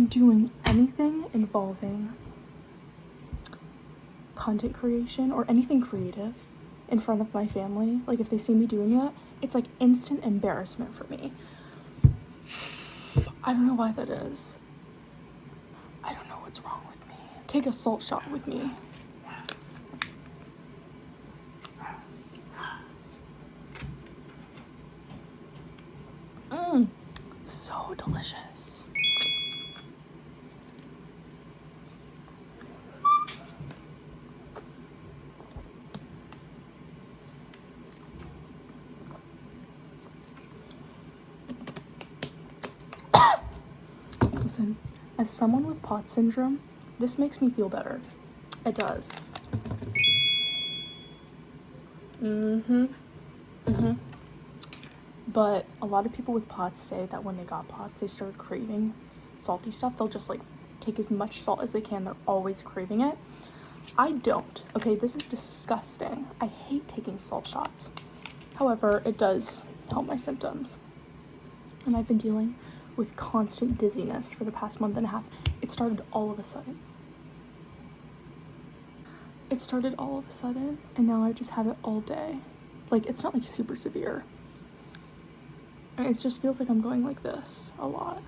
and doing anything involving content creation or anything creative in front of my family, like if they see me doing that, it's like instant embarrassment for me. I don't know why that is. I don't know what's wrong with me. Take a salt shot with me. So delicious. Listen, as someone with POTS syndrome, this makes me feel better. It does. But a lot of people with POTS say that when they got POTS, they started craving salty stuff. They'll just like take as much salt as they can. They're always craving it. I don't. Okay, this is disgusting. I hate taking salt shots. However, it does help my symptoms. And I've been dealing with constant dizziness for the past month and a half. It started all of a sudden. And now I just have it all day. Like, it's not like super severe. And it just feels like I'm going like this a lot.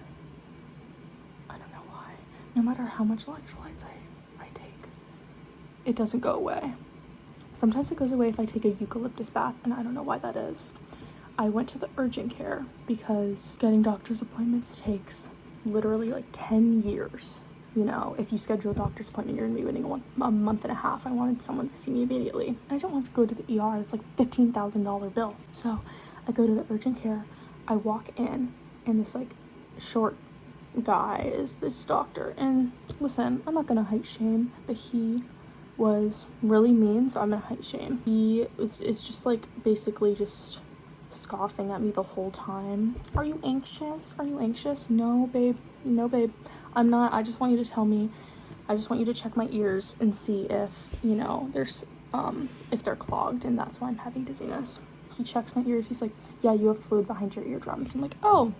I don't know why. No matter how much electrolytes I take, it doesn't go away. Sometimes it goes away if I take a eucalyptus bath, and I don't know why that is. I went to the urgent care because getting doctor's appointments takes literally like 10 years. You know, if you schedule a doctor's appointment, you're gonna be waiting a month and a half. I wanted someone to see me immediately. And I don't want to go to the ER. It's like $15,000 bill. So I go to the urgent care. I walk in, and this like short guy is this doctor. And listen, I'm not gonna height shame, but he was really mean, so I'm gonna height shame. Is just like basically just scoffing at me the whole time. Are you anxious? No, babe. I'm not. I just want you to tell me. I just want you to check my ears and see if, you know, there's if they're clogged, and that's why I'm having dizziness. He checks my ears. He's like, yeah, you have fluid behind your eardrums. I'm like, oh,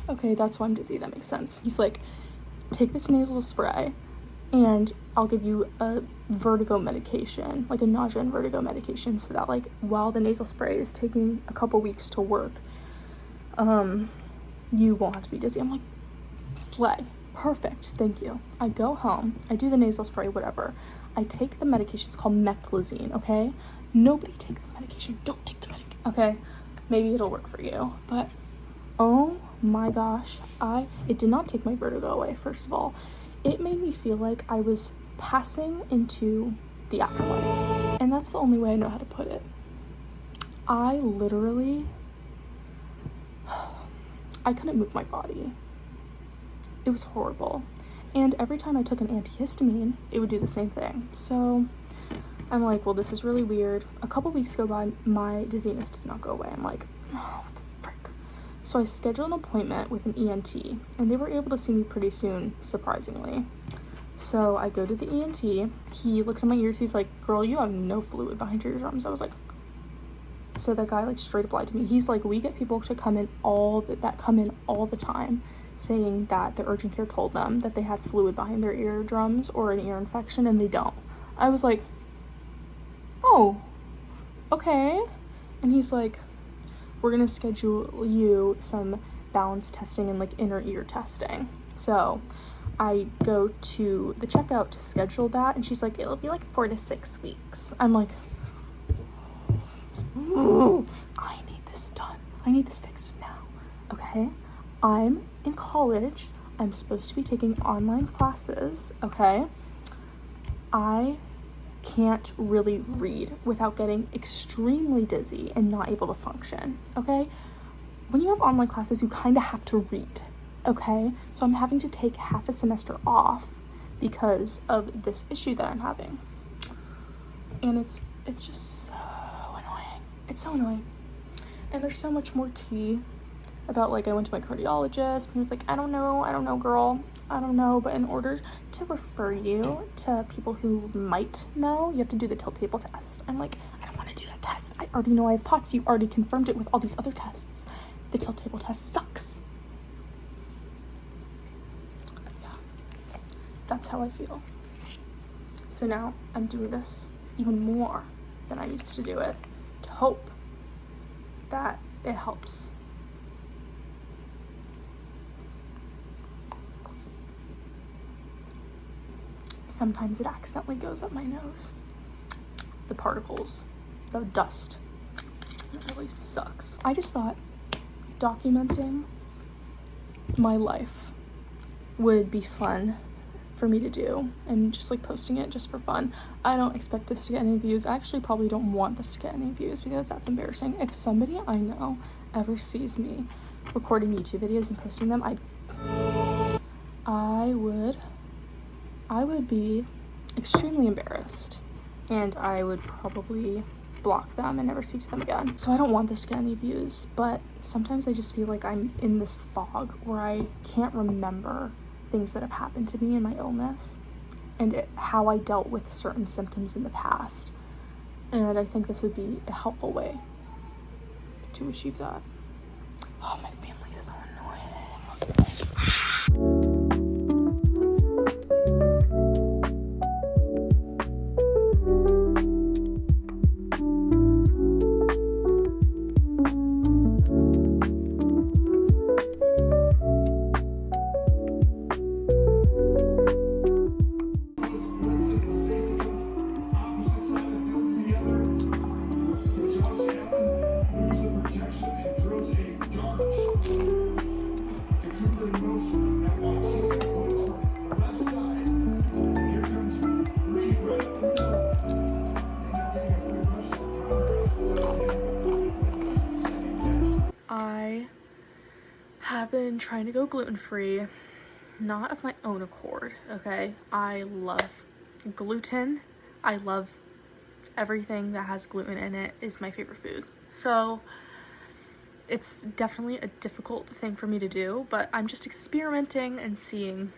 okay, that's why I'm dizzy. That makes sense. He's like, take this nasal spray and I'll give you a vertigo medication, like a nausea and vertigo medication, so that like while the nasal spray is taking a couple weeks to work, you won't have to be dizzy. I'm like, slay. Perfect. Thank you. I go home. I do the nasal spray, whatever. I take the medication. It's called meclizine, okay? Nobody take this medication. Don't take the medication. Okay, maybe it'll work for you, but oh my gosh, it did not take my vertigo away. First of all, it made me feel like I was passing into the afterlife, and that's the only way I know how to put it. I couldn't move my body. It was horrible, and every time I took an antihistamine, it would do the same thing. So I'm like, well, this is really weird. A couple weeks go by, my dizziness does not go away. I'm like, oh, what the frick? So I scheduled an appointment with an ENT, and they were able to see me pretty soon, surprisingly. So I go to the ENT. He looks at my ears. He's like, girl, you have no fluid behind your eardrums. I was like, so that guy like straight up lied to me. He's like, we get people to come in all the time, saying that the urgent care told them that they had fluid behind their eardrums or an ear infection, and they don't. I was like, oh, okay. And he's like, we're gonna schedule you some balance testing and like inner ear testing. So I go to the checkout to schedule that, and she's like, it'll be like 4 to 6 weeks. I'm like, I need this done. I need this fixed now. Okay? I'm in college. I'm supposed to be taking online classes. Okay? I can't really read without getting extremely dizzy and not able to function. Okay? When you have online classes, you kind of have to read. Okay? So I'm having to take half a semester off because of this issue that I'm having. And it's just so annoying. It's so annoying. And there's so much more tea about, like, I went to my cardiologist and he was like, I don't know, girl. I don't know, but in order to refer you to people who might know, you have to do the tilt table test. I'm like, I don't want to do that test. I already know I have POTS. You already confirmed it with all these other tests. The tilt table test sucks. Yeah. That's how I feel. So now I'm doing this even more than I used to do it, to hope that it helps. Sometimes it accidentally goes up my nose. The particles, the dust. It really sucks. I just thought documenting my life would be fun for me to do, and just like posting it just for fun. I don't expect this to get any views. I actually probably don't want this to get any views because that's embarrassing. If somebody I know ever sees me recording YouTube videos and posting them, I would be extremely embarrassed, and I would probably block them and never speak to them again. So I don't want this to get any views, but sometimes I just feel like I'm in this fog where I can't remember things that have happened to me in my illness and how I dealt with certain symptoms in the past. And I think this would be a helpful way to achieve that. Oh, my family's so annoying. I have been trying to go gluten-free, not of my own accord, okay? I love gluten. I love everything that has gluten in it is my favorite food. So it's definitely a difficult thing for me to do, but I'm just experimenting and seeing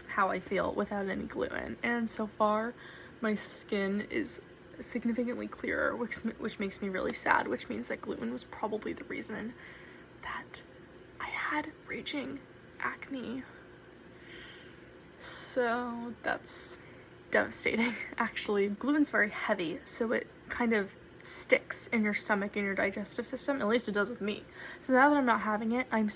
how I feel without any gluten. And so far, my skin is significantly clearer, which makes me really sad, which means that gluten was probably the reason that I had raging acne. So that's devastating, actually. Gluten's very heavy, so it kind of sticks in your stomach and your digestive system. At least it does with me. So now that I'm not having it, I'm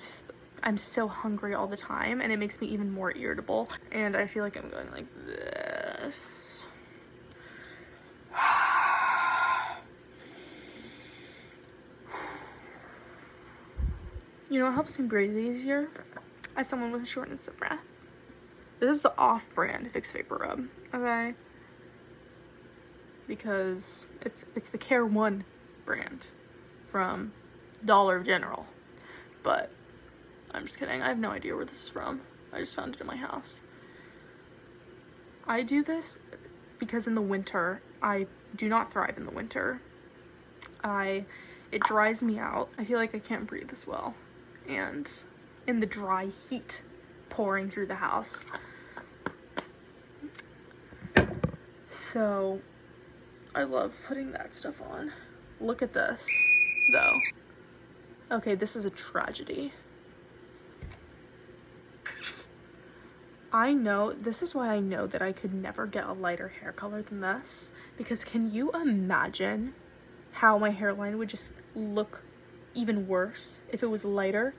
so hungry all the time, and it makes me even more irritable. And I feel like I'm going like this. You know what helps me breathe easier? As someone with shortness of breath. This is the off-brand Vicks Vapor Rub, okay? Because it's the Care One brand from Dollar General. But I'm just kidding. I have no idea where this is from. I just found it in my house. I do this because in the winter, I do not thrive in the winter. It dries me out. I feel like I can't breathe as well. And in the dry heat pouring through the house. So I love putting that stuff on. Look at this, though. Okay, this is a tragedy. This is why I know that I could never get a lighter hair color than this. Because can you imagine how my hairline would just look even worse if it was lighter?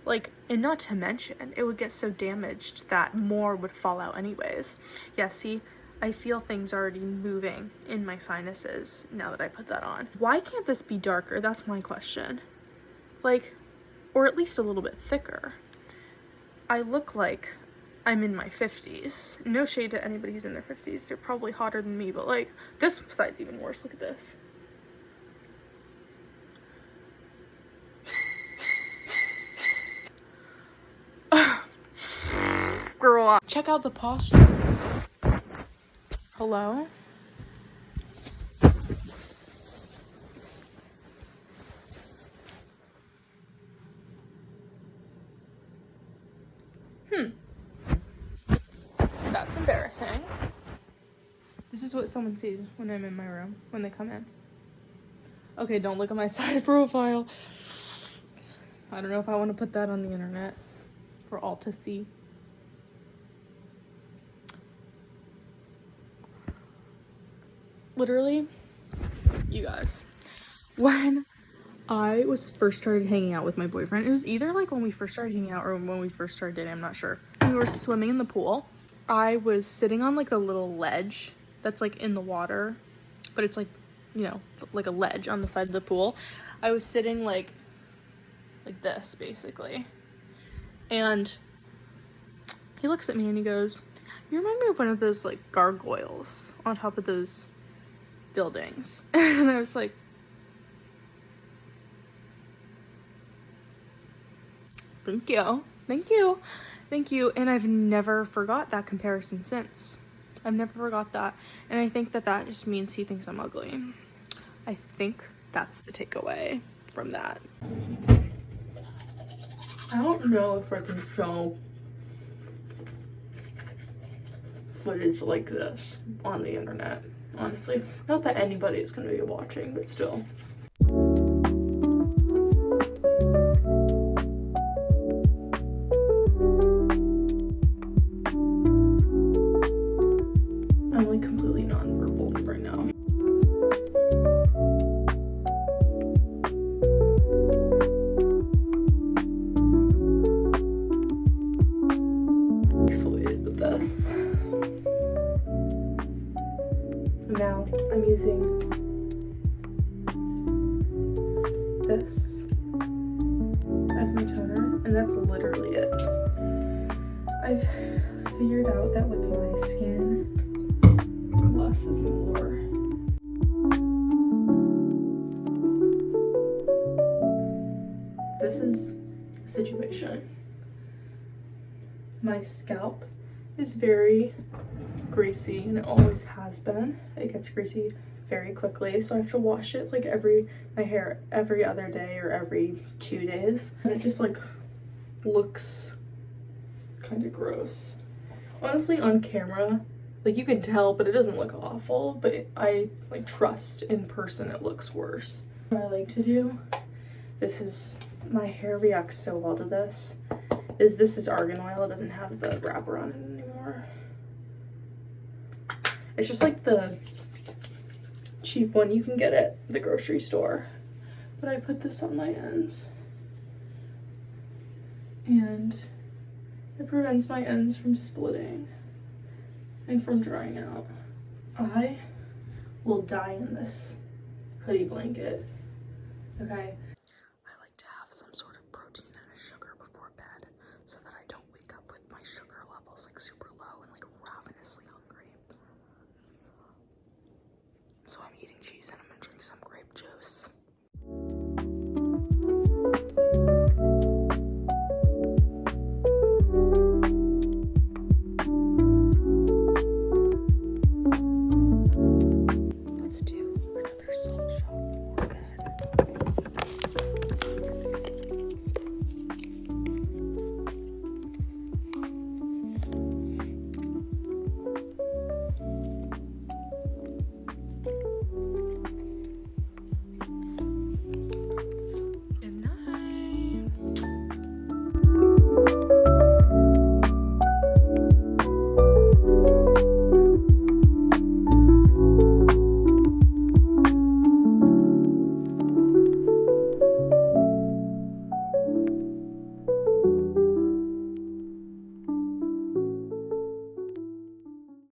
Like, and not to mention, it would get so damaged that more would fall out anyways. Yeah, see, I feel things already moving in my sinuses now that I put that on. Why can't this be darker? That's my question. Like, or at least a little bit thicker. I look like I'm in my 50s. No shade to anybody who's in their 50s. They're probably hotter than me, but like, this side's even worse. Look at this. Girl, check out the posture. Hello? That's embarrassing. This is what someone sees when I'm in my room, when they come in. Okay, don't look at my side profile. I don't know if I want to put that on the internet for all to see. literally, you guys, when I was first started hanging out with my boyfriend, it was either like when we first started hanging out or when we first started dating, I'm not sure. We were swimming in the pool. I was sitting on like a little ledge that's like in the water, but it's like, you know, like a ledge on the side of the pool. I was sitting like this basically. And he looks at me and he goes, "You remind me of one of those like gargoyles on top of those buildings." And I was like, thank you. Thank you. Thank you. And I've never forgot that comparison since. I've never forgot that. And I think that that just means he thinks I'm ugly. I think that's the takeaway from that. I don't know if I can show footage like this on the internet, honestly. Not that anybody is going to be watching, but still. I'm like completely nonverbal right now. Exfoliated with this. Now I'm using this as my toner, and that's literally it. I've figured out that with my skin, less is more. This is a situation. My scalp is very greasy, and it always has been. It gets greasy very quickly, so I have to wash it like my hair every other day or every 2 days, and it just like looks kind of gross. Honestly, on camera, like you can tell, but it doesn't look awful, but I like trust in person it looks worse. What I like to do, my hair reacts so well to this, this is argan oil. It doesn't have the wrapper on it anymore. It's just like the cheap one you can get at the grocery store. But I put this on my ends, and it prevents my ends from splitting and from drying out. I will die in this hoodie blanket, okay? I like to have some sort of protein and a sugar before bed so that I don't wake up with my sugar levels like super low and like ravenously hungry. So I'm eating cheese and